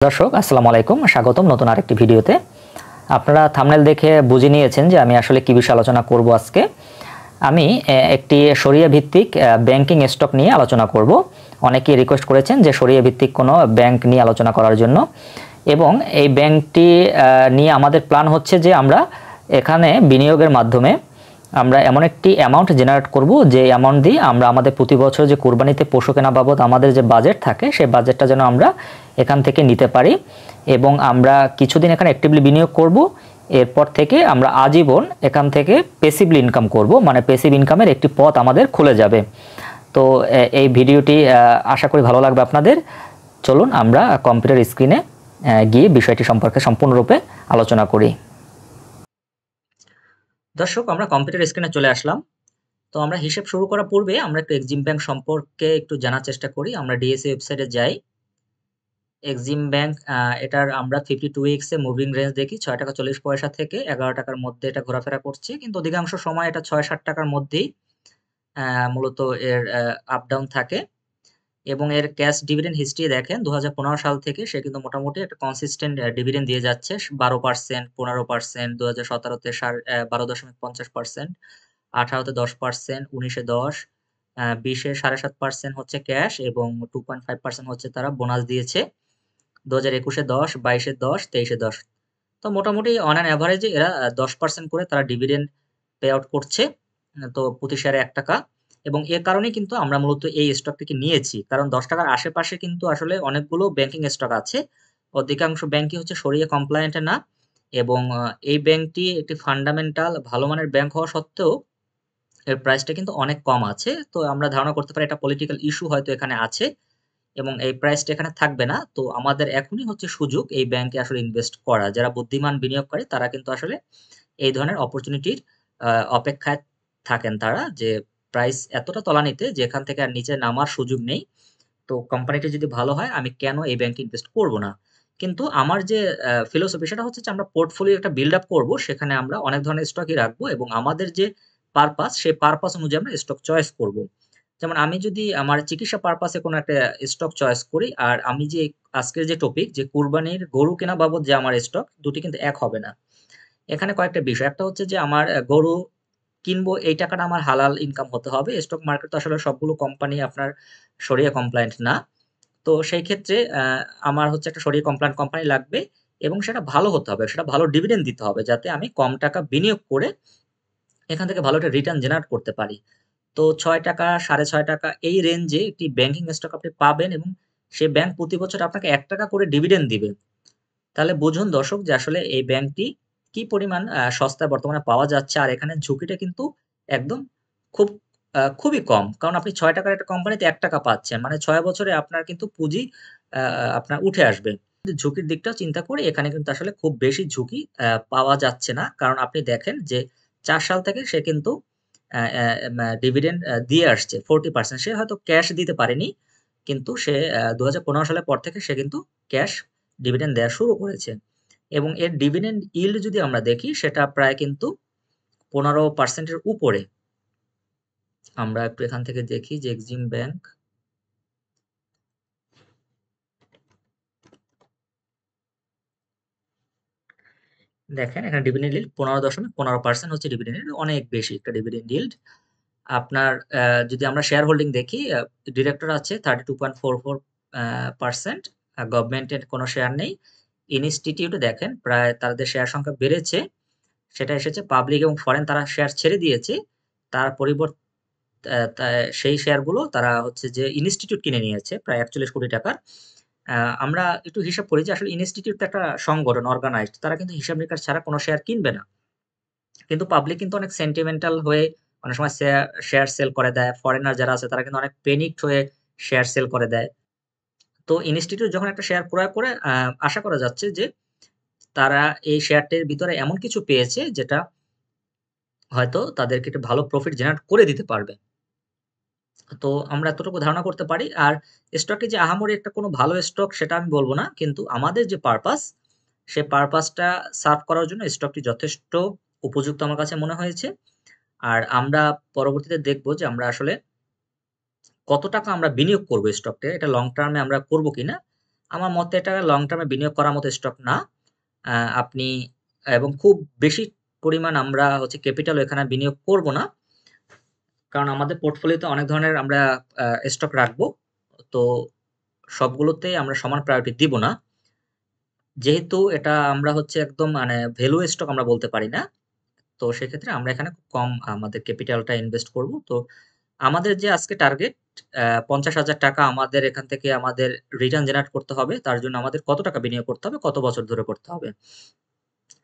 দর্শক আসসালামু আলাইকুম, স্বাগতম নতুন আরেকটি ভিডিওতে। আপনারা থাম্বনেল দেখে বুঝে নিয়েছেন যে আমি আসলে কি বিষয়ে আলোচনা করব। আজকে আমি একটি শরিয়া ভিত্তিক ব্যাংকিং স্টক নিয়ে আলোচনা করব। অনেকেই রিকোয়েস্ট করেছেন যে শরিয়া ভিত্তিক কোনো ব্যাংক নিয়ে আলোচনা করার জন্য, এবং এই ব্যাংকটি নিয়ে আমাদের প্ল্যান হচ্ছে যে আমরা এখানে বিনিয়োগের মাধ্যমে আমরা এমন একটি অ্যামাউন্ট জেনারেট করব যে অ্যামাউন্ট দিয়ে আমরা আমাদের প্রতি বছর যে কুরবানিতে পশু কেনা বাবদ আমাদের যে বাজেট থাকে সেই বাজেটটা যেন আমরা এখান থেকে নিতে পারি, এবং আমরা কিছুদিন এখানে অ্যাক্টিভলি বিনিয়োগ করব। এরপর থেকে আমরা আজীবন এখান থেকে প্যাসিভলি ইনকাম করব, মানে প্যাসিভ ইনকামের একটি পথ আমাদের খুলে যাবে। তো এই ভিডিওটি আশা করি ভালো লাগবে আপনাদের। চলুন আমরা কম্পিউটার স্ক্রিনে গিয়ে বিষয়টি সম্পর্কে সম্পূর্ণরূপে আলোচনা করি। দর্শক, আমরা কম্পিউটার স্ক্রিনে চলে আসলাম। তো আমরা হিসাব শুরু করার পূর্বে আমরা একটু এক্সিম ব্যাংক সম্পর্কে একটু জানার চেষ্টা করি। আমরা ডিএসই ওয়েবসাইটে যাই। এক্সিম ব্যাংক এটার আমরা 52 উইকসে মুভিং রেঞ্জ দেখি 6 টাকা 40 পয়সা থেকে 11 টাকার মধ্যে এটা ঘোরাফেরা করছে, কিন্তু অধিকাংশ সময় এটা 6-7 টাকার মধ্যেই মূলত এর আপ ডাউন থাকে। এবং এর ক্যাশ ডিভিডেন্ড হিস্ট্রি দেখেন 2015 সাল থেকে সে কিন্তু মোটামুটি একটা কনসিস্টেন্ট ডিভিডেন্ড দিয়ে যাচ্ছে। 12%, 15%, 2017-তে 12.50%, 18-তে 10%, 19-এ 10, 20-এ 7.5% হচ্ছে ক্যাশ এবং 2.5% হচ্ছে তারা বোনাস দিয়েছে। 2021-এ 10, 22-এ 10, 23-এ 10। তো মোটামুটি অন অ্যান অ্যাভারেজে এরা 10% করে তারা ডিভিডেন্ড পে আউট করছে। তো প্রতি শেয়ারে 1 টাকা। এবং এ কারণেই কিন্তু আমরা মূলত এই স্টকটিকে নিয়েছি, কারণ 10 টাকার আশেপাশে কিন্তু আসলে অনেকগুলো ব্যাংকিং স্টক আছে। অধিকাংশ ব্যাংকই হচ্ছে শরিয়া কমপ্লায়েন্ট না, এবং এই ব্যাংকটি একটি ফান্ডামেন্টাল ভালো মানের ব্যাংক হওয়া সত্ত্বেও এর প্রাইসটা কিন্তু অনেক কম আছে। তো আমরা ধারণা করতে পারি একটা পলিটিক্যাল ইস্যু হয়তো এখানে আছে এবং এই প্রাইসটা এখানে থাকবে না। তো আমাদের এখনই হচ্ছে সুযোগ এই ব্যাংকে আসলে ইনভেস্ট করা। যারা বুদ্ধিমান বিনিয়োগকারী তারা কিন্তু আসলে এই ধরনের অপরচুনিটির অপেক্ষায় থাকেন তারা, যে প্রাইস এতটা তলানিতে যে এখান থেকে আর নিচে নামার সুযোগ নেই। তো কোম্পানিটি যদি ভালো হয় আমি কেন এই ব্যাংকে ইনভেস্ট করব না? কিন্তু আমার যে ফিলোসফি সেটা হচ্ছে যে আমরা পোর্টফোলিও একটা বিল্ড আপ করব, সেখানে আমরা অনেক ধরনের স্টকই রাখবো এবং আমাদের যে পারপাস সেই পারপাস অনুযায়ী আমরা স্টক চয়েস করব। যেমন আমি যদি আমার চিকিৎসা পারপাসে কোনো একটা স্টক চয়েস করি, আর আমি যে আজকের যে টপিক যে কুরবানির গরু কেনা বাবদ যে আমার স্টক, দুটি কিন্তু এক হবে না। এখানে কয়েকটা বিষয়। একটা হচ্ছে যে আমার গরু কিনবো এই টাকাটা আমার হালাল ইনকাম হতে হবে। স্টক মার্কেট তো আসলে সবগুলো কোম্পানি আপনার শরিয়া কমপ্লায়েন্ট না। তো সেই ক্ষেত্রে আমার হচ্ছে একটা শরিয়া কমপ্লায়েন্ট কোম্পানি লাগবে এবং সেটা ভালো হতে হবে। সেটা ভালো ডিভিডেন্ড দিতে হবে যাতে আমি কম টাকা বিনিয়োগ করে এখান থেকে ভালো একটা রিটার্ন জেনারেট করতে পারি। তো ৬ টাকা, ৬.৫ টাকা এই রেঞ্জে একটি ব্যাংকিং স্টক আপনি পাবেন এবং সে ব্যাংক প্রতি বছর আপনাকে ১ টাকা করে ডিভিডেন্ড দিবে। তাহলে বুঝুন দর্শক যে আসলে এই ব্যাংকটি কি পরিমাণ সস্তায় বর্তমানে পাওয়া যাচ্ছে, আর এখানে ঝুঁকিটা কিন্তু একদম খুব খুবই কম। কারণ আপনি ৬ টাকার একটা কোম্পানিতে ১ টাকা পাচ্ছেন। মানে ৬ বছরে আপনার কিন্তু পুঁজি আ আপনার উঠে আসবে। ঝুঁকির দিকটাও চিন্তা করে এখানে কিন্তু আসলে খুব বেশি ঝুঁকি পাওয়া যাচ্ছে না। কারণ আপনি দেখেন যে ৪ সাল থেকে সে কিন্তু অ্যা অ্যা ডিভিডেন্ড দিয়ে আসছে 40%। সে হয়তো ক্যাশ দিতে পারেনি। কিন্তু সে ২০১৫ সালের পর থেকে সে কিন্তু ক্যাশ ডিভিডেন্ড দেয়া শুরু করেছে। এবং এর ডিভিডেন্ড yield যদি আমরা দেখি সেটা প্রায় কিন্তু ১৫% এর উপরে। আমরা একটু এখান থেকে দেখি যে এক্সিম ব্যাংক দেখেন এখানে ডিভিডেন্ড yield ১৫.১৫% হচ্ছে ডিভিডেন্ড yield, অনেক বেশি একটা ডিভিডেন্ড yield। আপনার যদি আমরা শেয়ার হোল্ডিং দেখি, ডিরেক্টর আছে 32.44%, গভর্নমেন্টের কোনো শেয়ার নেই। ইনস্টিটিউট দেখেন প্রায় তাদের শেয়ার সংখ্যা বেড়েছে। সেটা এসেছে পাবলিক এবং ফরেন তারা শেয়ার ছেড়ে দিয়েছে। তার পরিবর্তে সেই শেয়ারগুলো তারা হচ্ছে যে ইনস্টিটিউট কিনে নিয়েছে প্রায় ৪১ কোটি টাকার। আমরা একটু হিসাব করি যে আসলে ইনস্টিটিউট তো একটা সংগঠন, অর্গানাইজড। তারা কিন্তু হিসাব নিকাশ ছাড়া কোনো শেয়ার কিনবে না। কিন্তু পাবলিক কিন্তু অনেক সেন্টিমেন্টাল হয়ে অনেক সময় শেয়ার সেল করে দেয়। ফরেনার যারা আছে তারা কিন্তু অনেক প্যানিকড হয়ে শেয়ার সেল করে দেয়। তো ইনস্টিটিউট যখন একটা শেয়ার ক্রয় করে, আশা করা যাচ্ছে যে তারা এই শেয়ারটির ভিতরে এমন কিছু পেয়েছে যেটা হয়তো তাদেরকে একটা ভালো প্রফিট জেনারেট করে দিতে পারবে। তো আমরা এতটুকু ধারণা করতে পারি। আর স্টকটি যে আহামরি একটা কোনো ভালো স্টক সেটা আমি বলব না। কিন্তু আমাদের যে পারপাস, সে পারপাসটা সার্ভ করার জন্য স্টকটি যথেষ্ট উপযুক্ত আমার কাছে মনে হয়েছে। আর আমরা পরবর্তীতে দেখব যে আমরা আসলে কত টাকা আমরা বিনিয়োগ করব স্টকটায়, এটা লং টার্মে আমরা করব কিনা। আমার মতে এটা লং টার্মে বিনিয়োগ করার মতো স্টক না। আপনি এবং খুব বেশি পরিমাণ আমরা হচ্ছে ক্যাপিটাল এখানে বিনিয়োগ করব না। কারণ আমাদের পোর্টফোলিওতে অনেক ধরনের আমরা স্টক রাখবো। তো সবগুলোতেই আমরা সমান প্রায়োরিটি দিব না। যেহেতু এটা আমরা হচ্ছে একদম মানে ভ্যালু স্টক আমরা বলতে পারি না। তো সেক্ষেত্রে আমরা এখানে খুব কম আমাদের ক্যাপিটালটা ইনভেস্ট করব। তো আমাদের যে আজকে টার্গেট ৳৫০,০০০ আমাদের এখান থেকে আমাদের রিটার্ন জেনারেট করতে হবে। তার জন্য আমাদের কত টাকা বিনিয়োগ করতে হবে, কত বছর ধরে করতে হবে।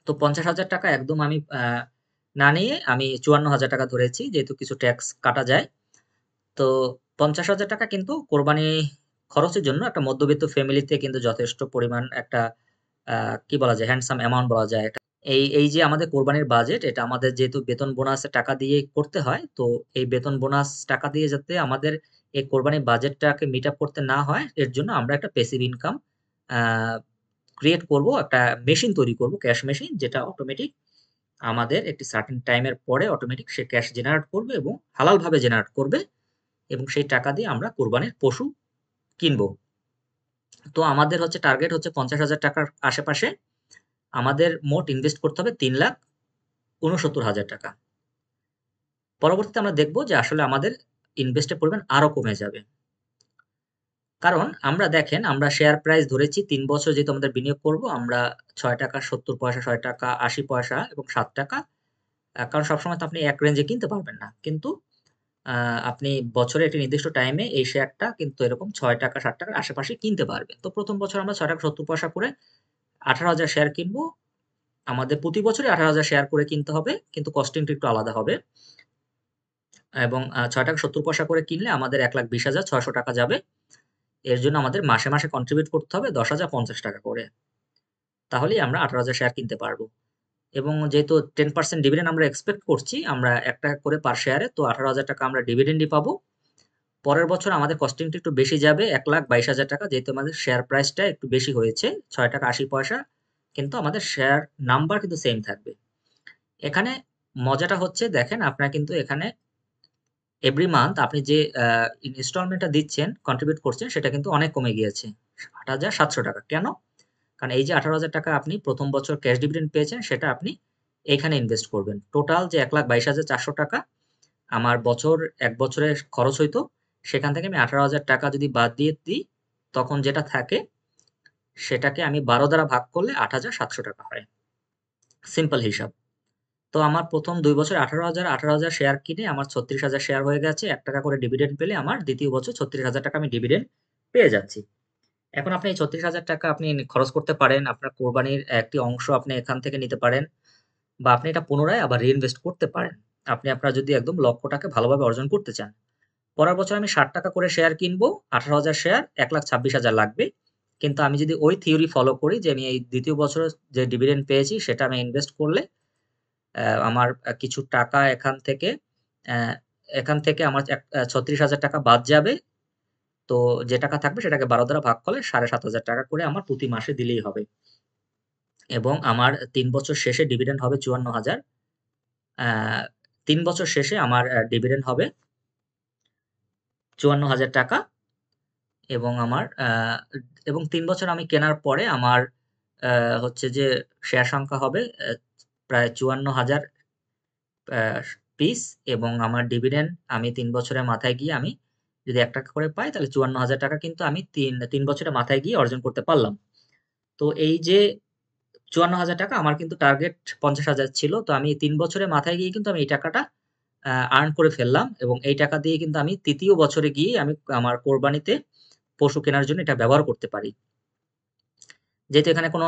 তো ৳৫০,০০০ একদম আমি না নিয়ে আমি ৳৫৪,০০০ ধরেছি যেহেতু কিছু ট্যাক্স কাটা যায়। তো ৳৫০,০০০ কিন্তু কোরবানি খরচের জন্য একটা মধ্যবিত্ত ফ্যামিলিতে কিন্তু যথেষ্ট পরিমাণ একটা আ কি বলা যায় হ্যান্ডসাম অ্যামাউন্ট বলা যায় এটা। এই যে আমাদের কোরবানির বাজেট এটা আমাদের যেহেতু বেতন বোনাসের টাকা দিয়েই করতে হয়। তো এই বেতন বোনাস টাকা দিয়ে যাতে আমাদের এই কোরবানির বাজেটটাকে মিট আপ করতে না হয় এর জন্য আমরা একটা প্যাসিভ ইনকাম আ ক্রিয়েট করব। একটা মেশিন তৈরি করব, ক্যাশ মেশিন যেটা অটোমেটিক আমাদের একটি সার্টেন টাইম এর পরে অটোমেটিক সে ক্যাশ জেনারেট করবে এবং হালালভাবে জেনারেট করবে এবং সেই টাকা দিয়ে আমরা কোরবানির পশু কিনবো। তো আমাদের হচ্ছে টার্গেট হচ্ছে ৳৫০,০০০ র আশেপাশে। আমাদের মোট ইনভেস্ট করতে হবে ৳৩,৬৯,০০০। পরবর্তীতে আমরা দেখব যে আসলে আমাদের ইনভেস্টের পরিমাণ আরো কমে যাবে। কারণ আমরা দেখেন আমরা শেয়ার প্রাইস ধরেছি ৩ বছর যেহেতু আমাদের বিনিয়োগ করব আমরা ৳৬.৭০, ৳৬.৮০ এবং ৳৭। কারণ সবসময় তো আপনি এক রেঞ্জে কিনতে পারবেন না। কিন্তু আ আপনি বছরে একটি নির্দিষ্ট টাইমে এই শেয়ারটা কিন্তু এরকম ৳৬, ৳৭ র আশেপাশে কিনতে পারবেন। তো ১ম বছর আমরা ৳৬.৭০ করে ১৮,০০০ শেয়ার কিনবো। আমাদের প্রতি বছরই ১৮,০০০ শেয়ার করে কিনতে হবে। কিন্তু কস্টিংটা একটু আলাদা হবে। এবং ৳৬.৭০ করে কিনলে আমাদের ৳১,২০,৬০০ যাবে। এর জন্য আমাদের মাসে, মাসে কন্ট্রিবিউট করতে হবে ৳১০,০৫০ করে। তাহলেই আমরা ১৮,০০০ শেয়ার কিনতে পারব। এবং যেহেতু 10% ডিভিডেন্ড আমরা এক্সপেক্ট করছি, আমরা ৳১ করে পার শেয়ারে তো ৳১৮,০০০ আমরা ডিভিডেন্ডই পাবো। পরের বছর আমাদের কস্টিংটা একটু বেশি যাবে ৳১,২২,০০০ যেহেতু আমাদের শেয়ার প্রাইসটা একটু বেশি হয়েছে ৳৬.৮০ কিন্তু আমাদের শেয়ার নাম্বার কিন্তু সেম থাকবে। এখানে মজাটা হচ্ছে দেখেন আপনার কিন্তু এখানে এভরি মান্থ আপনি যে ইনস্টলমেন্টটা দিচ্ছেন, কন্ট্রিবিউট করছেন সেটা কিন্তু অনেক কমে গিয়েছে। ৳৮,৭০০ কেন? কারণ এই যে ৳১৮,০০০ আপনি ১ম বছর ক্যাশ ডিভিডেন্ড পেয়েছেন সেটা আপনি এখানে ইনভেস্ট করবেন। টোটাল যে ৳১,২২,৪০০ আমার বছর ১ বছরে খরচ হইতো, সেখান থেকে আমি ৳১৮,০০০ যদি বাদ দিয়ে দিই, তখন যেটা থাকে সেটাকে আমি ১২ দ্বারা ভাগ করলে ৳৮,৭০০ হয়। সিম্পল হিসাব। তো আমার ১ম ২ বছরে ১৮,০০০ শেয়ার কিনে আমার ৩৬,০০০ শেয়ার হয়ে গেছে। ৳১ করে ডিভিডেন্ড পেলে আমার দ্বিতীয় বছর ৳৩৬,০০০ আমি ডিভিডেন্ড পেয়ে যাচ্ছি। এখন আপনি এই ৳৩৬,০০০ আপনি খরচ করতে পারেন। আপনার কোরবানির একটি অংশ আপনি এখান থেকে নিতে পারেন বা আপনি এটা পুনরায় আবার রিইনভেস্ট করতে পারেন। আপনি আপনার যদি একদম লক্ষ্যটাকে ভালোভাবে অর্জন করতে চান। পরের বছর আমি ৳৬০ করে শেয়ার কিনবো, ১৮,০০০ শেয়ার, ৳১,২৬,০০০ লাগবে। কিন্তু আমি যদি ওই থিওরি ফলো করি যে আমি এই দ্বিতীয় বছরে যে ডিভিডেন্ড পেয়েছি সেটা আমি ইনভেস্ট করলে আমার কিছু টাকা অ্যা এখান থেকে আমার ৳৩৬,০০০ বাদ যাবে। তো যে টাকা থাকবে সেটাকে ১২ দ্বারা ভাগ করলে ৳৭,৫০০ করে আমার প্রতি মাসে দিলেই হবে। এবং আমার ৩ বছর শেষে ডিভিডেন্ড হবে ৫৪,০০০। অ্যা ৩ বছর শেষে আমার ডিভিডেন্ড হবে ৳৫৪,০০০ এবং আমার এবং ৩ বছর আমি কেনার পরে আমার হচ্ছে যে শেয়ার সংখ্যা হবে প্রায় ৫৪,০০০ আ পিস এবং আমার ডিভিডেন্ড আমি ৩ বছরের মাথায় গিয়ে আমি যদি ৳১ করে পাই তাহলে ৳৫৪,০০০ কিন্তু আমি ৩ বছরের মাথায় গিয়ে অর্জন করতে পারলাম। তো এই যে ৳৫৪,০০০ আমার কিন্তু টার্গেট ৫০,০০০ ছিল। তো আমি ৩ বছরের মাথায় গিয়ে কিন্তু আমি এই টাকাটা আর্ন করে ফেললাম এবং এই টাকা দিয়ে কিন্তু আমি ৩য় বছরে গিয়ে আমি আমার কোরবানিতে পশু কেনার জন্য এটা ব্যবহার করতে পারি। যেহেতু এখানে কোনো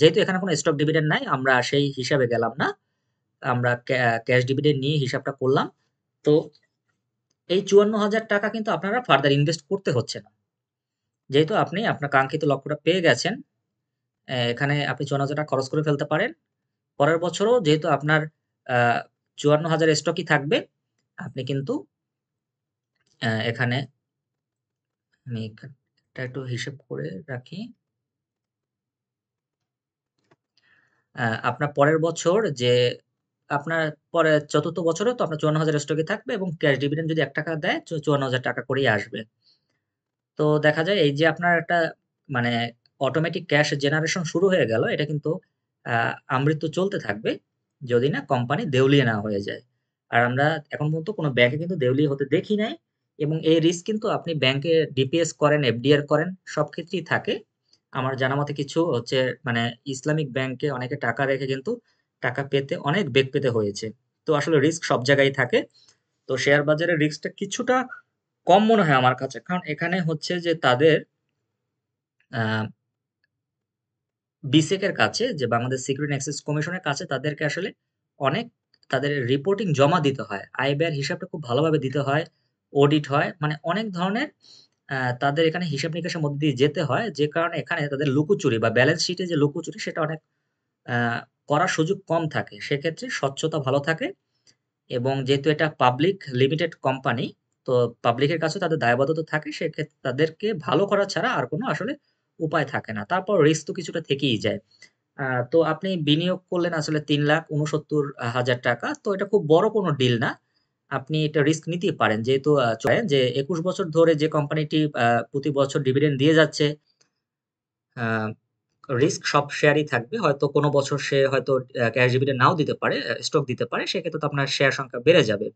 যেহেতু এখানে কোনো স্টক ডিভিডেন্ড নাই, আমরা সেই হিসাবে গেলাম না। আমরা ক্যাশ ডিভিডেন্ড নিয়ে হিসাবটা করলাম। তো এই ৳৫৪,০০০ কিন্তু আপনারা ফার্দার ইনভেস্ট করতে হচ্ছে না। যেহেতু আপনি আপনার কাঙ্ক্ষিত লক্ষ্যটা পেয়ে গেছেন, এখানে আপনি ৳৫৪,০০০ খরচ করে ফেলতে পারেন। পরের বছরও যেহেতু আপনার আ ৫৪,০০০ স্টকই থাকবে, আপনি কিন্তু এখানে আমি এটা একটু হিসেব করে রাখি। আপনার পরের বছর যে আপনার পরে ৪র্থ বছরেও তো আপনার ৫৪,০০০ স্টকই থাকবে এবং ক্যাশ ডিভিডেন্ড যদি ৳১ দেয়, ৳৫৪,০০০ করেই আসবে। তো দেখা যায় এই যে আপনার একটা মানে অটোমেটিক ক্যাশ জেনারেশন শুরু হয়ে গেল। এটা কিন্তু আমৃত্যু চলতে থাকবে যদি না কোম্পানি দেউলিয়া না হয়ে যায়। আর আমরা এখন পর্যন্ত কোনো ব্যাংকে কিন্তু দেউলিয়া হতে দেখি নাই এবং এই রিস্ক কিন্তু আপনি ব্যাংকে ডিপিএস করেন, এফডিআর করেন সব ক্ষেত্রেই থাকে। আমার জানা মতে কিছু হচ্ছে মানে ইসলামিক ব্যাংকে অনেকে টাকা রেখে কিন্তু টাকা পেতে অনেক বেগ পেতে হয়েছে। তো আসলে রিস্ক সব জায়গায় থাকে। তো শেয়ার বাজারের রিস্কটা কিছুটা কম মনে হয় আমার কাছে। কারণ এখানে হচ্ছে যে তাদের আ বিসেক এর কাছে যে বাংলাদেশ সিকিউরিটি অ্যান্ড এক্সচেঞ্জ কমিশনের কাছে তাদেরকে আসলে অনেক তাদের রিপোর্টিং জমা দিতে হয়। আয়-ব্যয়ের হিসাবটা খুব ভালোভাবে দিতে হয়, অডিট হয়। মানে অনেক ধরনের তাদের এখানে হিসাব-নিকাশের মধ্যে দিয়ে যেতে হয়। যে কারণে এখানে তাদের লুকোচুরি বা ব্যালেন্স শিটে যে লুকোচুরি সেটা অনেক আ করার সুযোগ কম থাকে। সেক্ষেত্রে স্বচ্ছতা ভালো থাকে এবং যেহেতু এটা পাবলিক লিমিটেড কোম্পানি, তো পাবলিকের কাছেও তাদের দায়বদ্ধতা থাকে। সেক্ষেত্রে তাদেরকে ভালো করা ছাড়া আর কোনো আসলে উপায় থাকে না। তারপর রিস্ক তো কিছুটা থেকেই যায়। আ তো আপনি বিনিয়োগ করলেন আসলে ৳৩,৬৯,০০০। তো এটা খুব বড় কোনো ডিল না। আপনি এটা রিস্ক নিতেই পারেন। যেহেতু যে ২১ বছর ধরে যে কোম্পানিটি প্রতি বছর ডিভিডেন্ড দিয়ে যাচ্ছে, আ রিস্ক সব শেয়ারেই থাকবে। হয়তো কোনো বছর সে হয়তো ক্যাশ ডিভিডেন্ড নাও দিতে পারে, স্টক দিতে পারে। সেক্ষেত্রে তো আপনার শেয়ার সংখ্যা বেড়ে যাবে।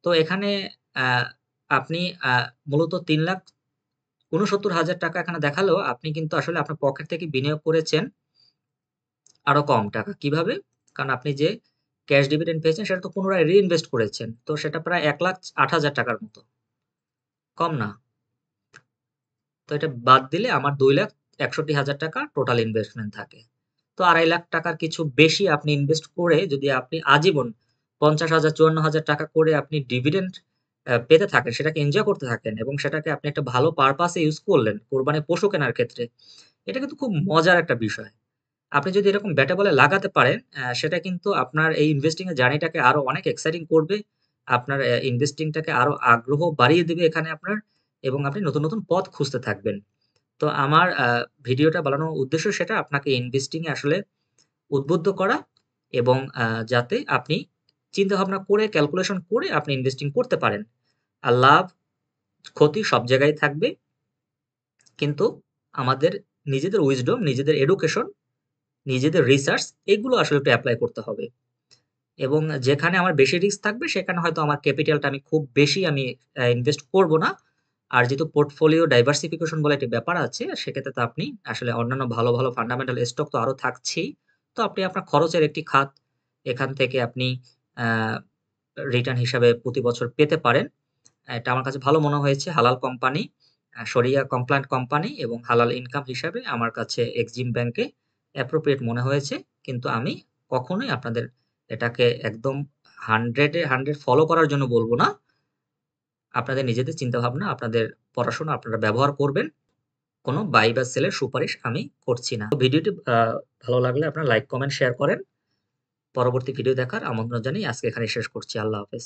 তো এখানে আ আপনি আ মূলত ৳৩,৬৯,০০০ এখানে দেখালেও আপনি কিন্তু আসলে আপনার পকেট থেকে বিনিয়োগ করেছেন আরো কম টাকা। কিভাবে? কারণ আপনি যে ক্যাশ ডিভিডেন্ড পেয়েছেন সেটা তো পুনরায় রিইনভেস্ট করেছেন। তো সেটা প্রায় ৳১,০৮,০০০ র মতো। কম না? তো এটা বাদ দিলে আমার ৳২,৬১,০০০ টোটাল ইনভেস্টমেন্ট থাকে। তো ৳২,৫০,০০০ র কিছু বেশি আপনি ইনভেস্ট করে যদি আপনি আজীবন ৳৫০,০০০, ৳৫৪,০০০ করে আপনি ডিভিডেন্ড পেতে থাকেন, সেটাকে এনজয় করতে থাকেন এবং সেটাকে আপনি একটা ভালো পারপাস এ ইউস করলেন, কোরবানির পশু কেনার ক্ষেত্রে। এটা কিন্তু খুব মজার একটা বিষয়। আপনি যদি এরকম ব্যাটে বলে লাগাতে পারেন, সেটা কিন্তু আপনার এই ইনভেস্টিং এর জার্নিটাকে আরো অনেক এক্সাইটিং করবে। আপনার ইনভেস্টিংটাকে আরো আগ্রহ বাড়িয়ে দিবে এখানে আপনার এবং আপনি নতুন, নতুন পথ খুঁজতে থাকবেন। তো আমার ভিডিওটা বানানোর উদ্দেশ্য সেটা আপনাকে ইনভেস্টিং এ আসলে উদ্বুদ্ধ করা এবং যাতে আপনি চিন্তাভাবনা করে ক্যালকুলেশন করে আপনি ইনভেস্টিং করতে পারেন। আর লাভ, ক্ষতি সব জায়গায় থাকবে। কিন্তু আমাদের নিজেদের উইজডম, নিজেদের এডুকেশন, নিজেদের রিসার্চ এগুলো আসলে একটু এপ্লাই করতে হবে। এবং যেখানে আমার বেশি রিস্ক থাকবে সেখানে হয়তো আমার ক্যাপিটালটা আমি খুব বেশি ইনভেস্ট করব না। আর যেহেতু পোর্টফোলিও ডাইভার্সিফিকেশন বলে একটি ব্যাপার আছে, সেক্ষেত্রে তো আপনি আসলে অন্যান্য ভালো, ভালো ফান্ডামেন্টাল স্টক তো আরো থাকছেই। তো আপনি আপনার খরচের একটি খাত এখান থেকে আপনি আ রিটার্ন হিসাবে প্রতি বছর পেতে পারেন। এটা আমার কাছে ভালো মনে হয়েছে। হালাল কোম্পানি, শরিয়া কমপ্লায়ান্ট কোম্পানি এবং হালাল ইনকাম হিসাবে আমার কাছে এক্সিম ব্যাংকে অ্যাপ্রোপ্রিয়েট মনে হয়েছে। কিন্তু আমি কখনোই আপনাদের এটাকে একদম 100 এ 100 ফলো করার জন্য বলব না। আপনাদের নিজেদের চিন্তাভাবনা, আপনাদের পড়াশোনা আপনারা ব্যবহার করবেন। কোনো বাই বা সেল এর সুপারিশ আমি করছি না। তো ভিডিওটি ভালো লাগলে আপনারা লাইক, কমেন্ট, শেয়ার করেন। পরবর্তী ভিডিও দেখার আমন্ত্রণ জানিয়ে আজকে এখানেই শেষ করছি। আল্লাহ হাফেজ।